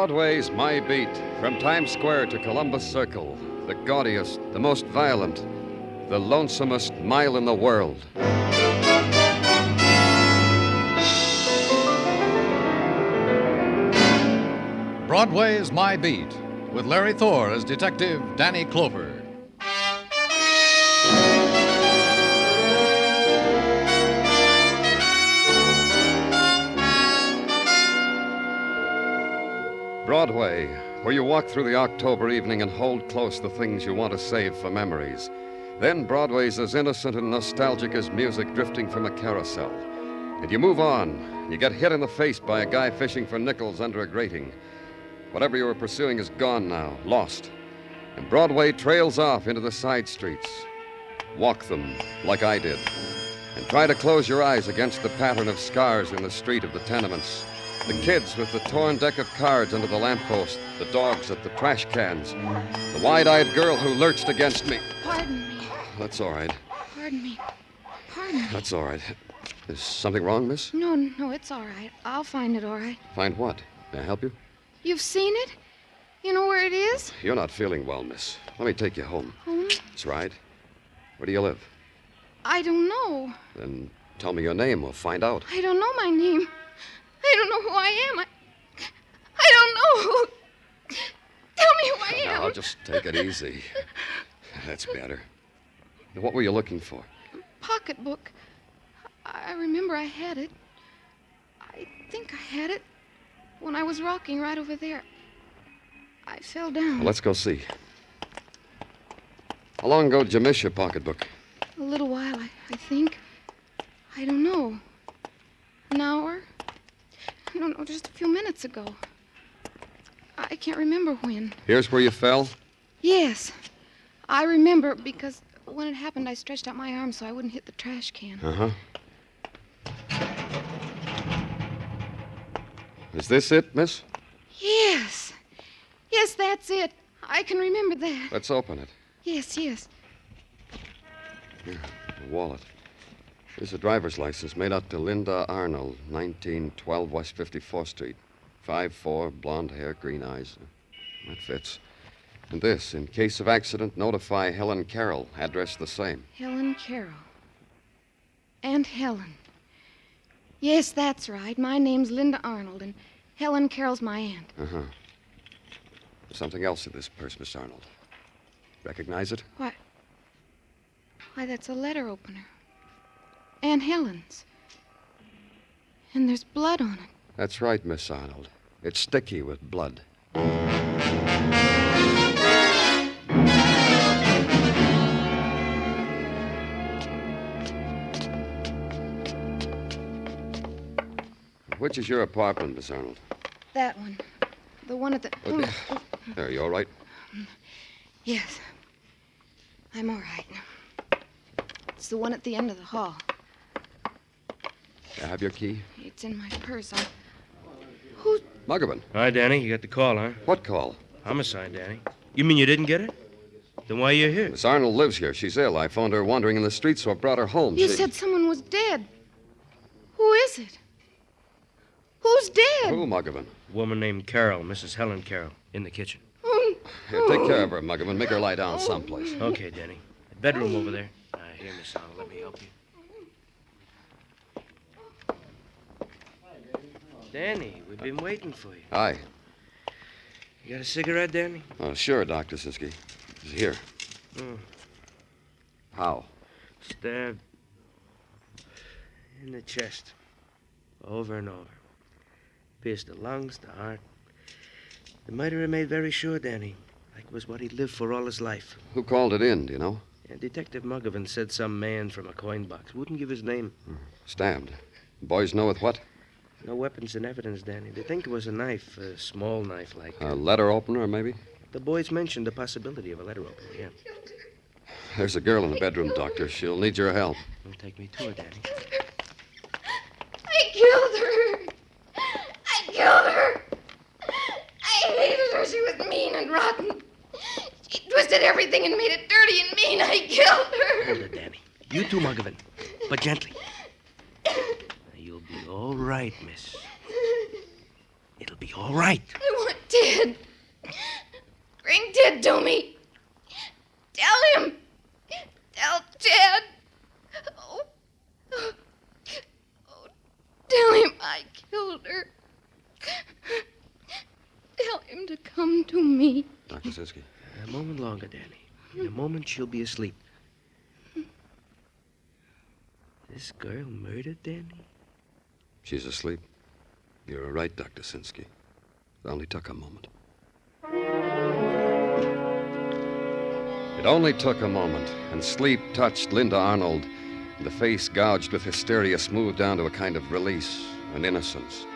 Broadway's My Beat, from Times Square to Columbus Circle, the gaudiest, the most violent, the lonesomest mile in the world. Broadway's My Beat, with Larry Thor as Detective Danny Clover. Broadway, where you walk through the October evening and hold close the things you want to save for memories. Then Broadway's as innocent and nostalgic as music drifting from a carousel. And you move on. You get hit in the face by a guy fishing for nickels under a grating. Whatever you were pursuing is gone now, lost. And Broadway trails off into the side streets. Walk them, like I did. And try to close your eyes against the pattern of scars in the street of the tenements. The kids with the torn deck of cards under the lamppost, the dogs at the trash cans, the wide-eyed girl who lurched against me. Pardon me. That's all right. Pardon me. Pardon me. That's all right. Is something wrong, miss? No, it's all right. I'll find it all right. Find what? May I help you? You've seen it? You know where it is? You're not feeling well, miss. Let me take you home. Home? That's right. Where do you live? I don't know. Then tell me your name. We'll find out. I don't know my name. I don't know who I am. I don't know who... Tell me who I am. Now, just take it easy. That's better. What were you looking for? Pocketbook. I remember I had it. I think I had it when I was rocking right over there. I fell down. Well, let's go see. How long ago did you miss your pocketbook? A little while, I think. I don't know. An hour? No, just a few minutes ago. I can't remember when. Here's where you fell? Yes. I remember because when it happened, I stretched out my arm so I wouldn't hit the trash can. Uh-huh. Is this it, miss? Yes. Yes, that's it. I can remember that. Let's open it. Yes. Here, a wallet. Here's a driver's license made out to Linda Arnold, 1912 West 54th Street. 5'4", blonde hair, green eyes. That fits. And this, in case of accident, notify Helen Carrol. Address the same. Helen Carrol. Aunt Helen. Yes, that's right. My name's Linda Arnold, and Helen Carroll's my aunt. Uh-huh. There's something else in this purse, Miss Arnold. Recognize it? Why, that's a letter opener. Aunt Helen's. And there's blood on it. That's right, Miss Arnold. It's sticky with blood. Which is your apartment, Miss Arnold? That one. The one at the... There, you all right? Yes. I'm all right. It's the one at the end of the hall. I have your key? It's in my purse. Who's... Muggavan. Hi, Danny. You got the call, huh? What call? Homicide, Danny. You mean you didn't get it? Then why are you here? Miss Arnold lives here. She's ill. I found her wandering in the streets, so I brought her home. You said someone was dead. Who is it? Who's dead? Who, Muggavan? A woman named Carrol, Mrs. Helen Carrol, in the kitchen. Here, take care of her, Muggavan. Make her lie down someplace. Okay, Danny. The bedroom over there. Here, Miss Arnold. Let me help you. Danny, we've been waiting for you. Hi. You got a cigarette, Danny? Oh, sure, Dr. Sinsky. It's here. How? Stabbed in the chest. Over and over. Pierced the lungs, the heart. The murderer made very sure, Danny. Like it was what he'd lived for all his life. Who called it in, do you know? And Detective Muggavan said some man from a coin box. Wouldn't give his name. Stabbed. Boys know with what? No weapons and evidence, Danny. They think it was a knife, a small knife like... A letter opener, maybe? The boys mentioned the possibility of a letter opener, yeah. There's a girl in the bedroom, Doctor. She'll need your help. Don't take me to her, Danny. I killed her. I killed her. I hated her. She was mean and rotten. She twisted everything and made it dirty and mean. I killed her. Hold it, Danny. You too, Muggavan. But gently. You'll be all right, miss. It'll be all right. I want Ted. Bring Ted to me. Tell him. Tell Ted. Oh. Tell him I killed her. Tell him to come to me. Dr. Sinsky. A moment longer, Danny. In a moment, she'll be asleep. This girl murdered Danny? She's asleep. You're right, Dr. Sinsky. It only took a moment. It only took a moment, and sleep touched Linda Arnold, and the face gouged with hysteria smoothed down to a kind of release and innocence.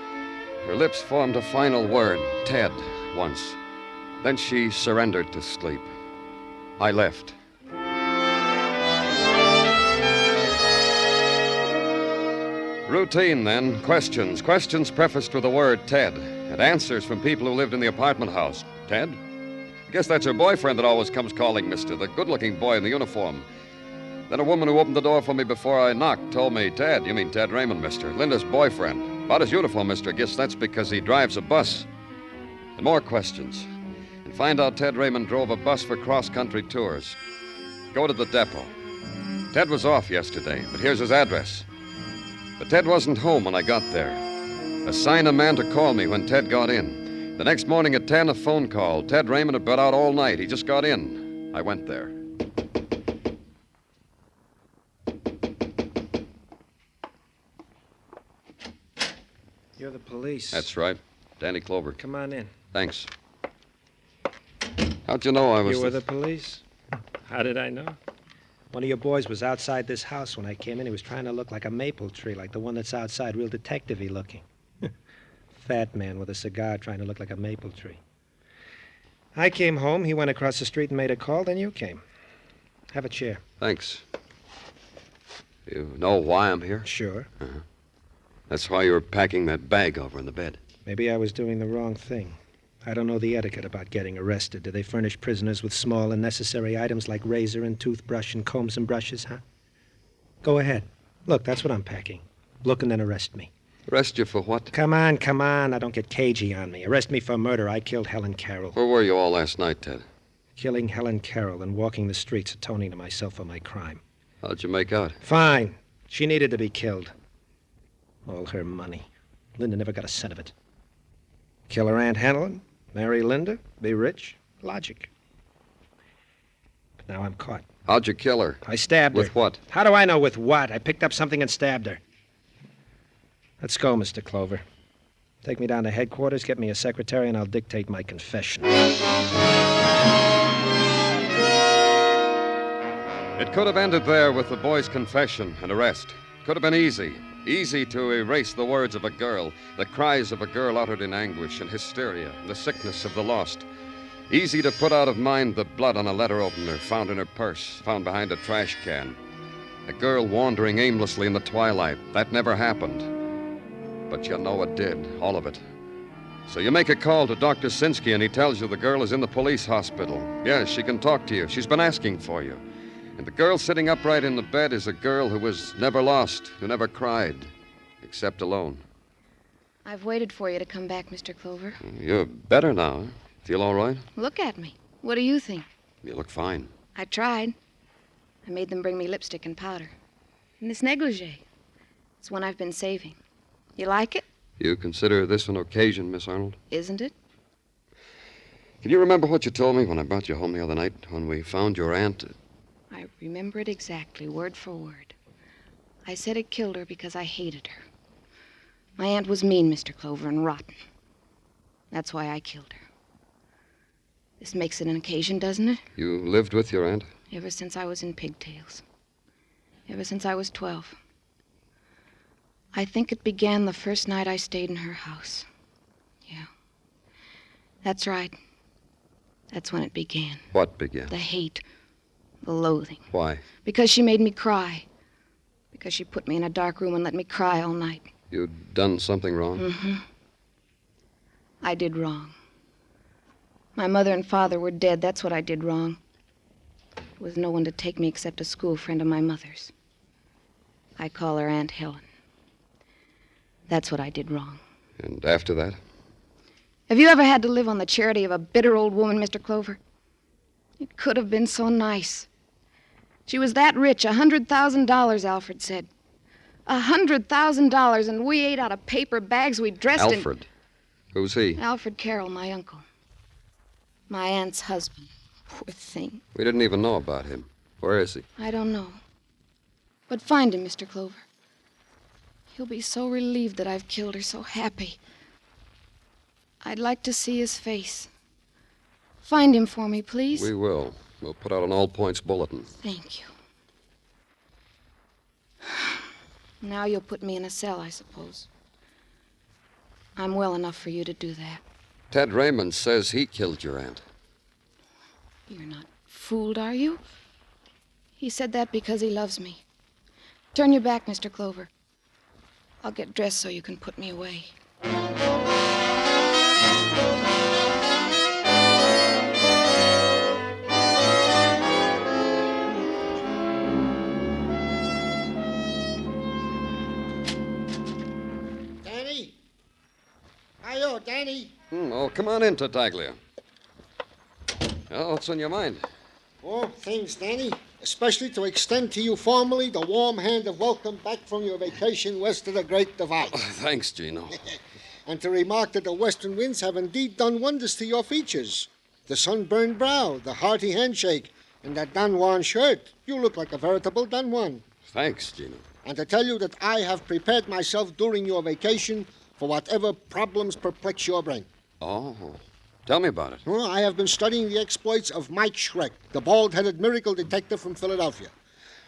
Her lips formed a final word, Ted, once. Then she surrendered to sleep. I left. Routine, then. Questions. Questions prefaced with the word Ted. And answers from people who lived in the apartment house. Ted? I guess that's her boyfriend that always comes calling, mister. The good-looking boy in the uniform. Then a woman who opened the door for me before I knocked told me, Ted, you mean Ted Raymond, mister. Linda's boyfriend. About his uniform, mister. I guess that's because he drives a bus. And more questions. And find out Ted Raymond drove a bus for cross-country tours. Go to the depot. Ted was off yesterday, but here's his address. But Ted wasn't home when I got there. Assign a man to call me when Ted got in. The next morning at 10, a phone call. Ted Raymond had been out all night. He just got in. I went there. You're the police. That's right. Danny Clover. Come on in. Thanks. How'd you know I was... You were the police? How did I know? One of your boys was outside this house when I came in. He was trying to look like a maple tree, like the one that's outside, real detective-y looking. Fat man with a cigar trying to look like a maple tree. I came home, he went across the street and made a call, then you came. Have a chair. Thanks. You know why I'm here? Sure. Uh-huh. That's why you were packing that bag over in the bed. Maybe I was doing the wrong thing. I don't know the etiquette about getting arrested. Do they furnish prisoners with small and necessary items like razor and toothbrush and combs and brushes, huh? Go ahead. Look, that's what I'm packing. Look and then arrest me. Arrest you for what? Come on, come on. Now don't get cagey on me. Arrest me for murder. I killed Helen Carrol. Where were you all last night, Ted? Killing Helen Carrol and walking the streets, atoning to myself for my crime. How'd you make out? Fine. She needed to be killed. All her money. Linda never got a cent of it. Kill her Aunt Helen, marry Linda, be rich. Logic. But now I'm caught. How'd you kill her? I stabbed her. With what? How do I know with what? I picked up something and stabbed her. Let's go, Mr. Clover. Take me down to headquarters, get me a secretary, and I'll dictate my confession. It could have ended there with the boy's confession and arrest. Could have been easy. Easy to erase the words of a girl, the cries of a girl uttered in anguish and hysteria, the sickness of the lost. Easy to put out of mind the blood on a letter opener found in her purse, found behind a trash can. A girl wandering aimlessly in the twilight. That never happened. But you know it did, all of it. So you make a call to Dr. Sinsky and he tells you the girl is in the police hospital. Yes, she can talk to you. She's been asking for you. And the girl sitting upright in the bed is a girl who was never lost, who never cried, except alone. I've waited for you to come back, Mr. Clover. You're better now, huh? Feel all right? Look at me. What do you think? You look fine. I tried. I made them bring me lipstick and powder. And this negligee. It's one I've been saving. You like it? You consider this an occasion, Miss Arnold? Isn't it? Can you remember what you told me when I brought you home the other night, when we found your aunt? I remember it exactly, word for word. I said I killed her because I hated her. My aunt was mean, Mr. Clover, and rotten. That's why I killed her. This makes it an occasion, doesn't it? You lived with your aunt? Ever since I was in pigtails. Ever since I was 12. I think it began the first night I stayed in her house. Yeah. That's right. That's when it began. What began? The hate. The loathing. Why? Because she made me cry. Because she put me in a dark room and let me cry all night. You'd done something wrong? Mm-hmm. I did wrong. My mother and father were dead. That's what I did wrong. There was no one to take me except a school friend of my mother's. I call her Aunt Helen. That's what I did wrong. And after that? Have you ever had to live on the charity of a bitter old woman, Mr. Clover? It could have been so nice. She was that rich, $100,000, Alfred said. $100,000, and we ate out of paper bags we dressed in... Alfred? Who's he? Alfred Carrol, my uncle. My aunt's husband. Poor thing. We didn't even know about him. Where is he? I don't know. But find him, Mr. Clover. He'll be so relieved that I've killed her, so happy. I'd like to see his face. Find him for me, please. We will. We'll put out an all-points bulletin. Thank you. Now you'll put me in a cell, I suppose. I'm well enough for you to do that. Ted Raymond says he killed your aunt. You're not fooled, are you? He said that because he loves me. Turn your back, Mr. Clover. I'll get dressed so you can put me away. Danny? Hi-yo, Danny. Oh, come on in, Tartaglia. Oh, what's on your mind? Oh, things, Danny. Especially to extend to you formally the warm hand of welcome back from your vacation west of the Great Divide. Oh, thanks, Gino. And to remark that the western winds have indeed done wonders to your features. The sunburned brow, the hearty handshake, and that Don Juan shirt. You look like a veritable Don Juan. Thanks, Gino. And to tell you that I have prepared myself during your vacation for whatever problems perplex your brain. Oh, tell me about it. Well, I have been studying the exploits of Mike Schreck, the bald-headed miracle detective from Philadelphia.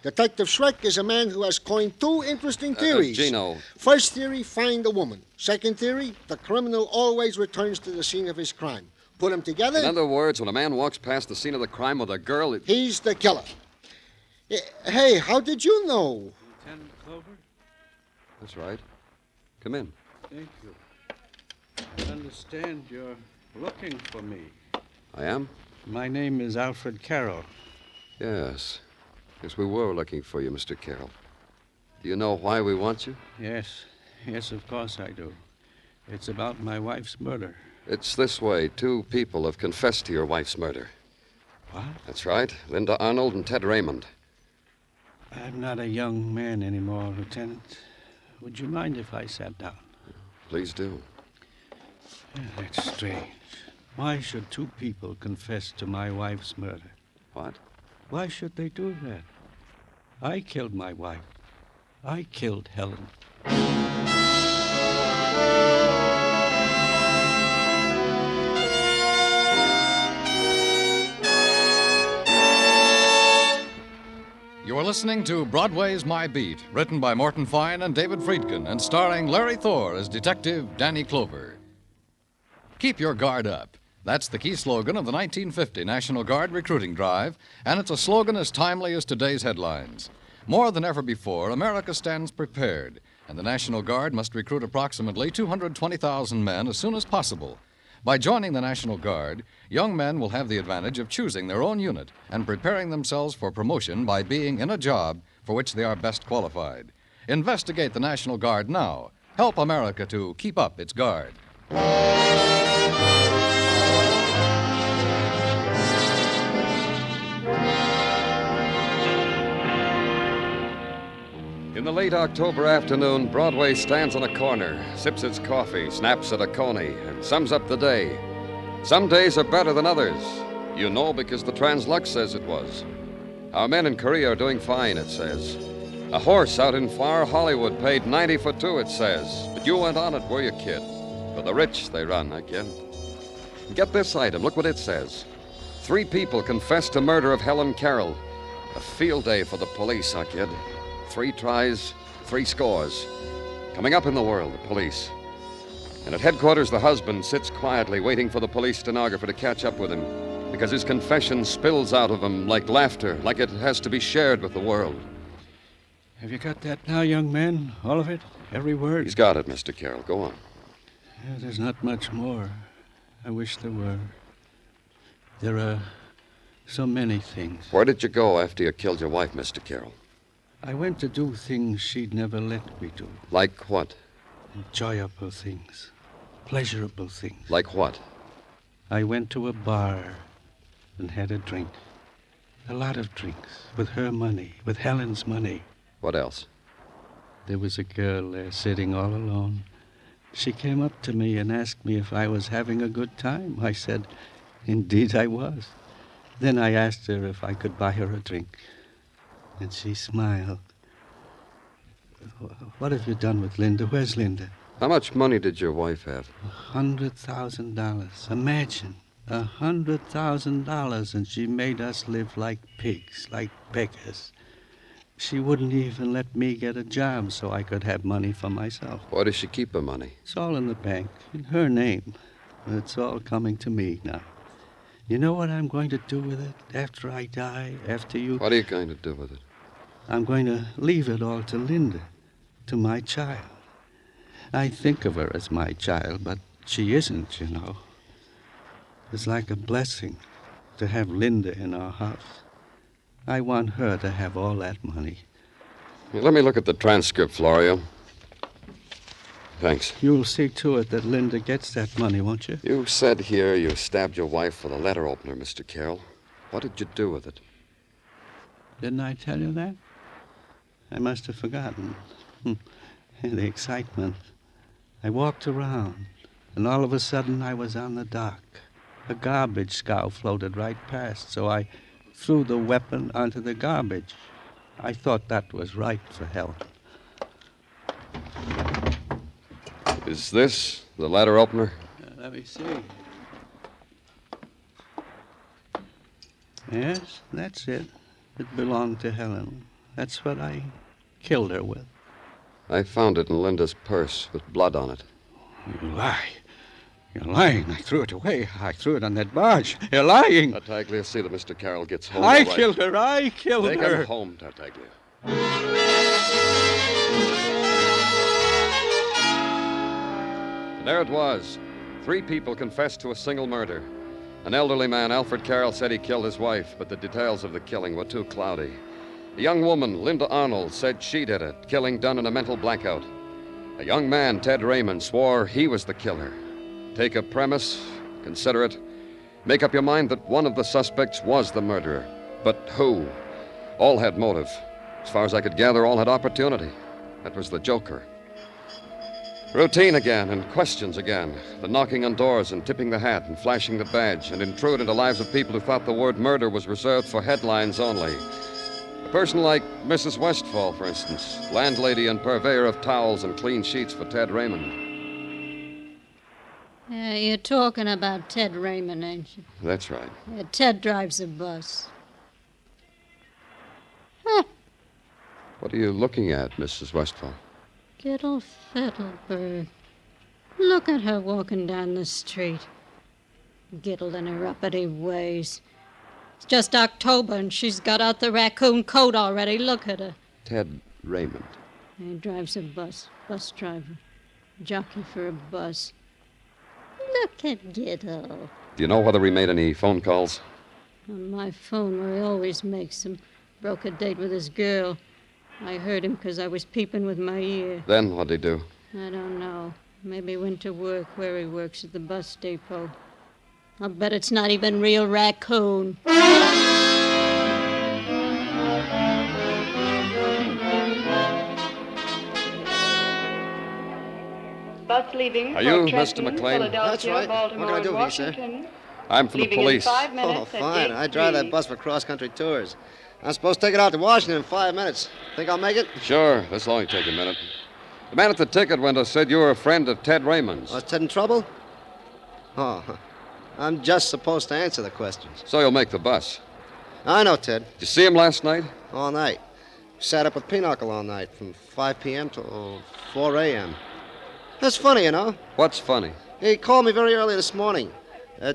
Detective Schreck is a man who has coined two interesting theories. Gino. First theory, find the woman. Second theory, the criminal always returns to the scene of his crime. Put them together... In other words, when a man walks past the scene of the crime with a girl... He's the killer. Hey, how did you know? Lieutenant Clover? That's right. Come in. Thank you. I understand you're looking for me. I am? My name is Alfred Carrol. Yes. Yes, we were looking for you, Mr. Carrol. Do you know why we want you? Yes, of course I do. It's about my wife's murder. It's this way. 2 people have confessed to your wife's murder. What? That's right. Linda Arnold and Ted Raymond. I'm not a young man anymore, Lieutenant. Would you mind if I sat down? Please do. Yeah, that's strange. Why should 2 people confess to my wife's murder? What? Why should they do that? I killed my wife. I killed Helen. You are listening to Broadway's My Beat, written by Morton Fine and David Friedkin, and starring Larry Thor as Detective Danny Clover. Keep your guard up. That's the key slogan of the 1950 National Guard recruiting drive, and it's a slogan as timely as today's headlines. More than ever before, America stands prepared, and the National Guard must recruit approximately 220,000 men as soon as possible. By joining the National Guard, young men will have the advantage of choosing their own unit and preparing themselves for promotion by being in a job for which they are best qualified. Investigate the National Guard now. Help America to keep up its guard. In the late October afternoon, Broadway stands on a corner, sips its coffee, snaps at a coney, and sums up the day. Some days are better than others. You know because the Translux says it was. Our men in Korea are doing fine, it says. A horse out in far Hollywood paid 90 for 2, it says. But you went on it, were you, kid? For the rich, they run, again. Get this item. Look what it says. 3 people confessed to murder of Helen Carrol. A field day for the police, kid. 3 tries, 3 scores. Coming up in the world, the police. And at headquarters, the husband sits quietly waiting for the police stenographer to catch up with him because his confession spills out of him like laughter, like it has to be shared with the world. Have you got that now, young man? All of it? Every word? He's got it, Mr. Carrol. Go on. Yeah, there's not much more. I wish there were. There are so many things. Where did you go after you killed your wife, Mr. Carrol? I went to do things she'd never let me do. Like what? Enjoyable things. pleasurable things. Like what? I went to a bar and had a drink. A lot of drinks. With her money. With Helen's money. What else? There was a girl there sitting all alone. She came up to me and asked me if I was having a good time. I said, indeed I was. Then I asked her if I could buy her a drink. And she smiled. What have you done with Linda? Where's Linda? How much money did your wife have? $100,000. Imagine. $100,000, and she made us live like pigs, like beggars. She wouldn't even let me get a job so I could have money for myself. Why does she keep her money? It's all in the bank, in her name. It's all coming to me now. You know what I'm going to do with it after I die, after you... What are you going to do with it? I'm going to leave it all to Linda, to my child. I think of her as my child, but she isn't, you know. It's like a blessing to have Linda in our house. I want her to have all that money. Well, let me look at the transcript, Florio. Thanks. You'll see to it that Linda gets that money, won't you? You said here you stabbed your wife with a letter opener, Mr. Carrol. What did you do with it? Didn't I tell you that? I must have forgotten. The excitement. I walked around, and all of a sudden I was on the dock. A garbage scow floated right past, so I threw the weapon onto the garbage. I thought that was right for Helen. Is this the letter opener? Let me see. Yes, that's it. It belonged to Helen. That's what I killed her with. I found it in Linda's purse with blood on it. You lie. You're lying. I threw it away. I threw it on that barge. You're lying. Tartaglia, see that Mr. Carrol gets home. I all right. killed her. I killed Take her. him home, Tartaglia. And there it was. 3 people confessed to a single murder. An elderly man, Alfred Carrol, said he killed his wife, but the details of the killing were too cloudy. A young woman, Linda Arnold, said she did it, killing done in a mental blackout. A young man, Ted Raymond, swore he was the killer. Take a premise, consider it, make up your mind that one of the suspects was the murderer. But who? All had motive. As far as I could gather, all had opportunity. That was the Joker. Routine again, and questions again. The knocking on doors and tipping the hat and flashing the badge and intrude into lives of people who thought the word murder was reserved for headlines only. A person like Mrs. Westfall, for instance, landlady and purveyor of towels and clean sheets for Ted Raymond. You're talking about Ted Raymond, ain't you? That's right. Ted drives a bus. What are you looking at, Mrs. Westfall? Little fiddlebird. Look at her walking down the street. Gittle in her uppity ways. It's just October, and she's got out the raccoon coat already. Look at her. Ted Raymond. He drives a bus. Bus driver. Jockey for a bus. Look at Gittle. Do you know whether he made any phone calls? On my phone, where he always makes them. Broke a date with his girl. I heard him because I was peeping with my ear. Then what'd he do? I don't know. Maybe went to work where he works at the bus depot. I'll bet it's not even real raccoon. Bus leaving. Are you for Trenton, Mr. McLean? Philadelphia, That's right. Baltimore, What can I do and for you, sir? Washington. I'm from the Leaving police. in 5 minutes Oh, at fine. gate I drive 3. that bus for cross-country tours. I'm supposed to take it out to Washington in 5 minutes. Think I'll make it? Sure, this'll only take a minute. The man at the ticket window said you were a friend of Ted Raymond's. Was Ted in trouble? Oh, I'm just supposed to answer the questions. So you'll make the bus. I know Ted. Did you see him last night? All night. Sat up with Pinochle all night from 5 p.m. to 4 a.m. That's funny, you know. What's funny? He called me very early this morning.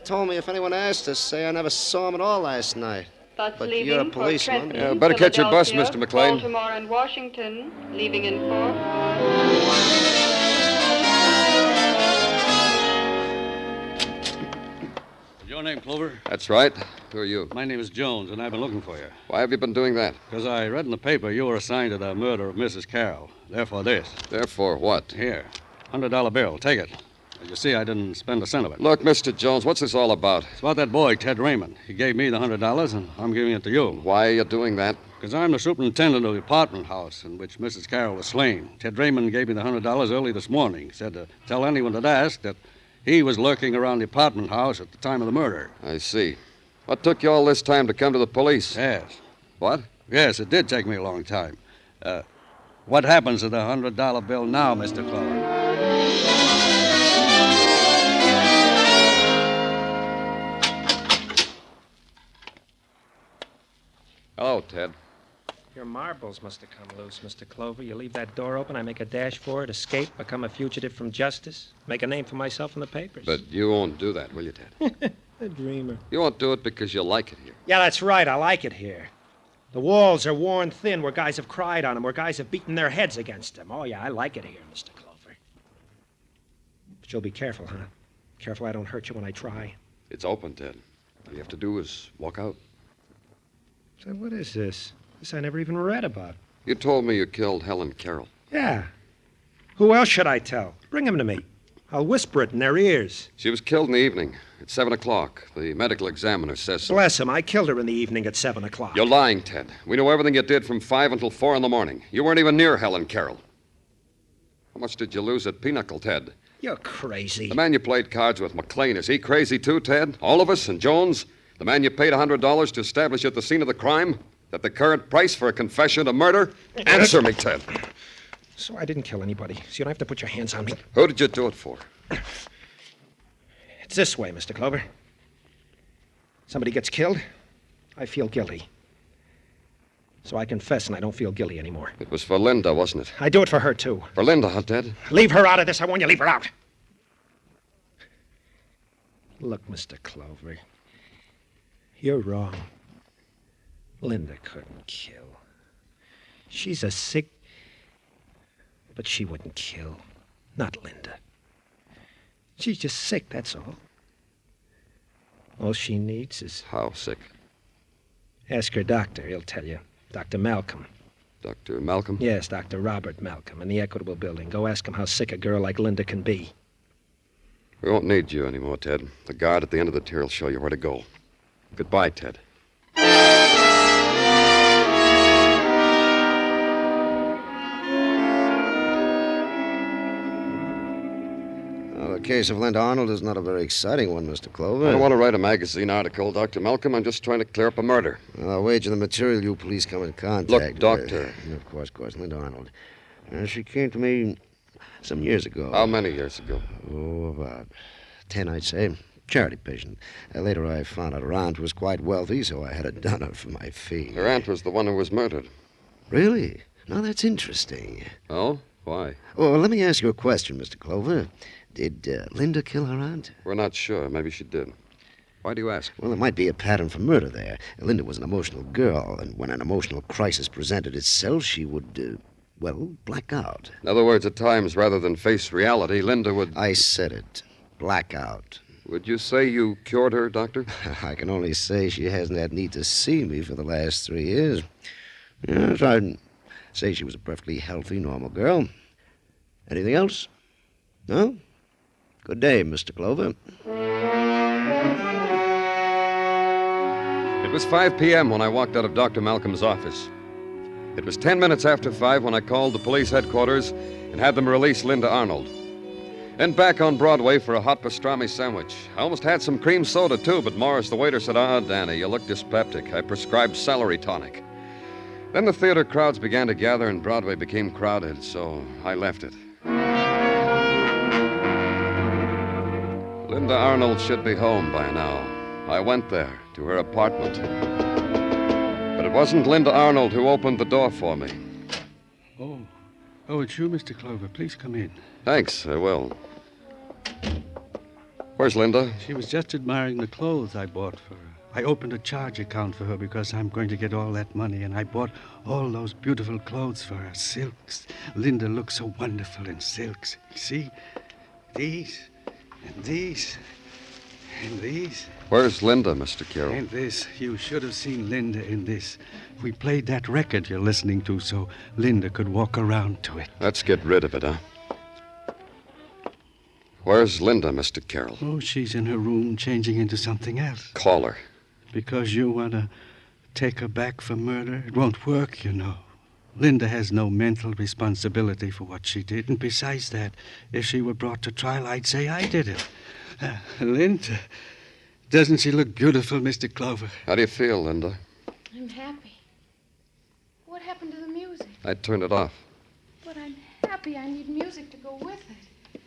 Told me if anyone asked to say I never saw him at all last night. Bus But leaving you're a for policeman. Trenton, Yeah, better catch your bus, Philadelphia, Mr. McLean. Baltimore and Washington. Leaving in 4. Your name, Clover? That's right. Who are you? My name is Jones, and I've been looking for you. Why have you been doing that? Because I read in the paper you were assigned to the murder of Mrs. Carrol. Therefore, this. Therefore what? Here. $100 bill. Take it. You see, I didn't spend a cent of it. Look, Mr. Jones, what's this all about? It's about that boy, Ted Raymond. He gave me the $100, and I'm giving it to you. Why are you doing that? Because I'm the superintendent of the apartment house in which Mrs. Carrol was slain. Ted Raymond gave me the $100 early this morning. He said to tell anyone that asked that he was lurking around the apartment house at the time of the murder. I see. What took you all this time to come to the police? Yes. What? Yes, it did take me a long time. What happens to the $100 bill now, Mr. Clover? Hello, Ted. Your marbles must have come loose, Mr. Clover. You leave that door open, I make a dash for it, escape, become a fugitive from justice, make a name for myself in the papers. But you won't do that, will you, Ted? A dreamer. You won't do it because you like it here. Yeah, that's right. I like it here. The walls are worn thin where guys have cried on them, where guys have beaten their heads against them. Oh, yeah, I like it here, Mr. Clover. But you'll be careful, huh? Careful I don't hurt you when I try. It's open, Ted. All you have to do is walk out. So what is this? This I never even read about. You told me you killed Helen Carrol. Yeah. Who else should I tell? Bring them to me. I'll whisper it in their ears. She was killed in the evening at 7 o'clock. The medical examiner says so. Bless him. I killed her in the evening at 7 o'clock. You're lying, Ted. We know everything you did from 5 until 4 in the morning. You weren't even near Helen Carrol. How much did you lose at Pinochle, Ted? You're crazy. The man you played cards with, McLean, is he crazy too, Ted? All of us and Jones? The man you paid $100 to establish at the scene of the crime? That the current price for a confession to murder? Answer me, Ted. So I didn't kill anybody, so you don't have to put your hands on me. Who did you do it for? It's this way, Mr. Clover. Somebody gets killed, I feel guilty. So I confess and I don't feel guilty anymore. It was for Linda, wasn't it? I do it for her, too. For Linda, huh, Ted? Leave her out of this. I warn you, leave her out. Look, Mr. Clover, you're wrong. Linda couldn't kill. She's a sick... But she wouldn't kill. Not Linda. She's just sick, that's all. All she needs is... How sick? Ask her doctor. He'll tell you. Dr. Malcolm. Dr. Malcolm? Yes, Dr. Robert Malcolm in the Equitable Building. Go ask him how sick a girl like Linda can be. We won't need you anymore, Ted. The guard at the end of the tier will show you where to go. Goodbye, Ted. The case of Linda Arnold is not a very exciting one, Mr. Clover. I don't want to write a magazine article, Dr. Malcolm. I'm just trying to clear up a murder. Well, I'll wager the material you police come in contact Look, with. Doctor. Of course, Linda Arnold. She came to me some years ago. How many years ago? Oh, about 10, I'd say. Charity patient. Later, I found out her aunt was quite wealthy, so I had it done her for my fee. Her aunt was the one who was murdered. Really? Now, that's interesting. Oh? Why? Well, let me ask you a question, Mr. Clover. Did Linda kill her aunt? We're not sure. Maybe she did. Why do you ask? Well, there might be a pattern for murder there. Linda was an emotional girl, and when an emotional crisis presented itself, she would, black out. In other words, at times, rather than face reality, Linda would... I said it. Black out. Would you say you cured her, Doctor? I can only say she hasn't had need to see me for the last 3 years. Yes, I'd say she was a perfectly healthy, normal girl. Anything else? No? Good day, Mr. Clover. It was 5 p.m. when I walked out of Dr. Malcolm's office. It was 10 minutes after 5 when I called the police headquarters and had them release Linda Arnold. Then back on Broadway for a hot pastrami sandwich. I almost had some cream soda, too, but Morris, the waiter, said, Danny, you look dyspeptic. I prescribed celery tonic. Then the theater crowds began to gather and Broadway became crowded, so I left it. Linda Arnold should be home by now. I went there, to her apartment. But it wasn't Linda Arnold who opened the door for me. Oh, it's you, Mr. Clover. Please come in. Thanks, I will. Where's Linda? She was just admiring the clothes I bought for her. I opened a charge account for her because I'm going to get all that money, and I bought all those beautiful clothes for her. Silks. Linda looks so wonderful in silks. See? These, and these, and these. Where's Linda, Mr. Carrol? And this. You should have seen Linda in this. We played that record you're listening to so Linda could walk around to it. Let's get rid of it, huh? Where's Linda, Mr. Carrol? Oh, she's in her room changing into something else. Call her. Because you want to take her back for murder? It won't work, you know. Linda has no mental responsibility for what she did. And besides that, if she were brought to trial, I'd say I did it. Linda, doesn't she look beautiful, Mr. Clover? How do you feel, Linda? I'm happy. What happened to the music? I turned it off. But I'm happy. I need music to go with it.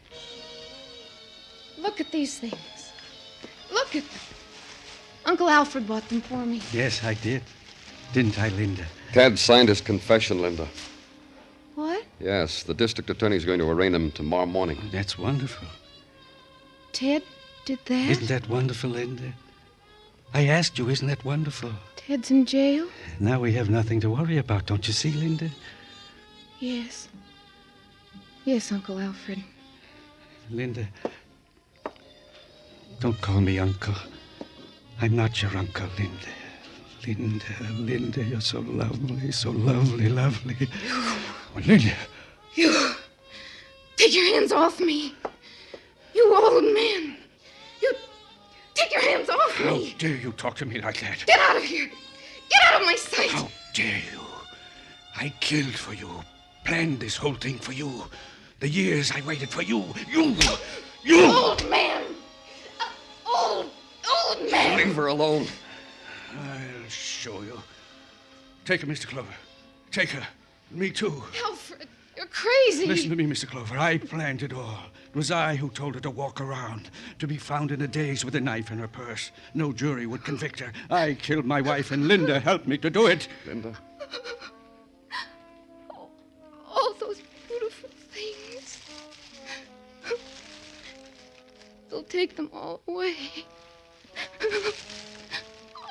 Look at these things. Look at them. Uncle Alfred bought them for me. Yes, I did. Didn't I, Linda? Ted signed his confession, Linda. What? Yes, the district attorney's going to arraign him tomorrow morning. Oh, that's wonderful. Ted did that? Isn't that wonderful, Linda? I asked you, isn't that wonderful? Ted's in jail? Now we have nothing to worry about, don't you see, Linda? Yes. Yes, Uncle Alfred. Linda, don't call me Uncle. I'm not your uncle, Linda. Linda, you're so lovely, lovely. Oh, Linda. You. Take your hands off me. You old man. You. Take your hands off me. How dare you talk to me like that? Get out of here. Get out of my sight. How dare you? I killed for you. Planned this whole thing for you. The years I waited for you. You. Old man. Old man. Leave her alone. I'll show you. Take her, Mr. Clover. Take her. Me too. Alfred, you're crazy. Listen to me, Mr. Clover. I planned it all. It was I who told her to walk around, to be found in a daze with a knife in her purse. No jury would convict her. I killed my wife, and Linda helped me to do it. Linda? All those beautiful things. They'll take them all away.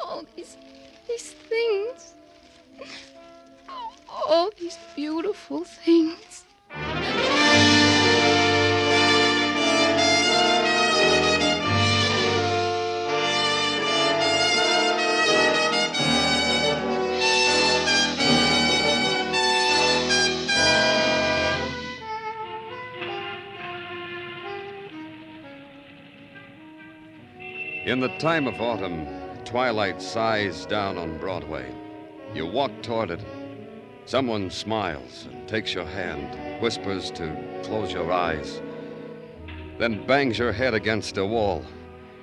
All these things. All these beautiful things. In the time of autumn, twilight sighs down on Broadway. You walk toward it. Someone smiles and takes your hand, whispers to close your eyes, then bangs your head against a wall,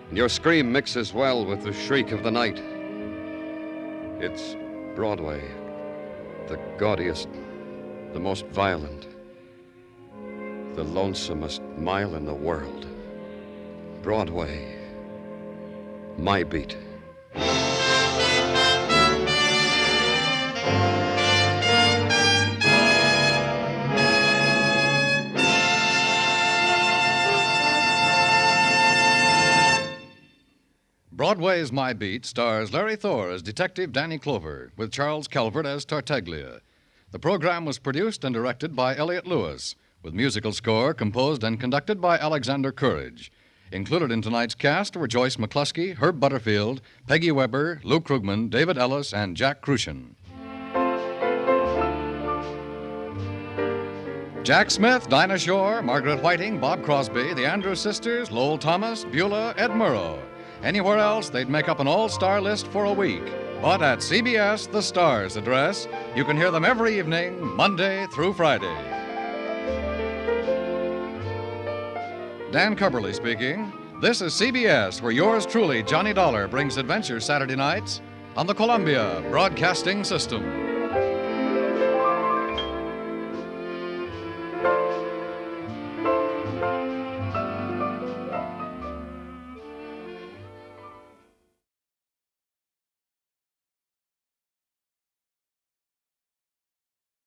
and your scream mixes well with the shriek of the night. It's Broadway, the gaudiest, the most violent, the lonesomest mile in the world. Broadway, my beat. Broadway Is My Beat stars Larry Thor as Detective Danny Clover, with Charles Calvert as Tartaglia. The program was produced and directed by Elliott Lewis, with musical score composed and conducted by Alexander Courage. Included in tonight's cast were Joyce McCluskey, Herb Butterfield, Peggy Weber, Lou Krugman, David Ellis, and Jack Kruschen. Jack Smith, Dinah Shore, Margaret Whiting, Bob Crosby, the Andrews Sisters, Lowell Thomas, Beulah, Ed Murrow. Anywhere else, they'd make up an all-star list for a week. But at CBS, the Stars address, you can hear them every evening, Monday through Friday. Dan Cubberly speaking. This is CBS, where yours truly, Johnny Dollar, brings adventure Saturday nights on the Columbia Broadcasting System.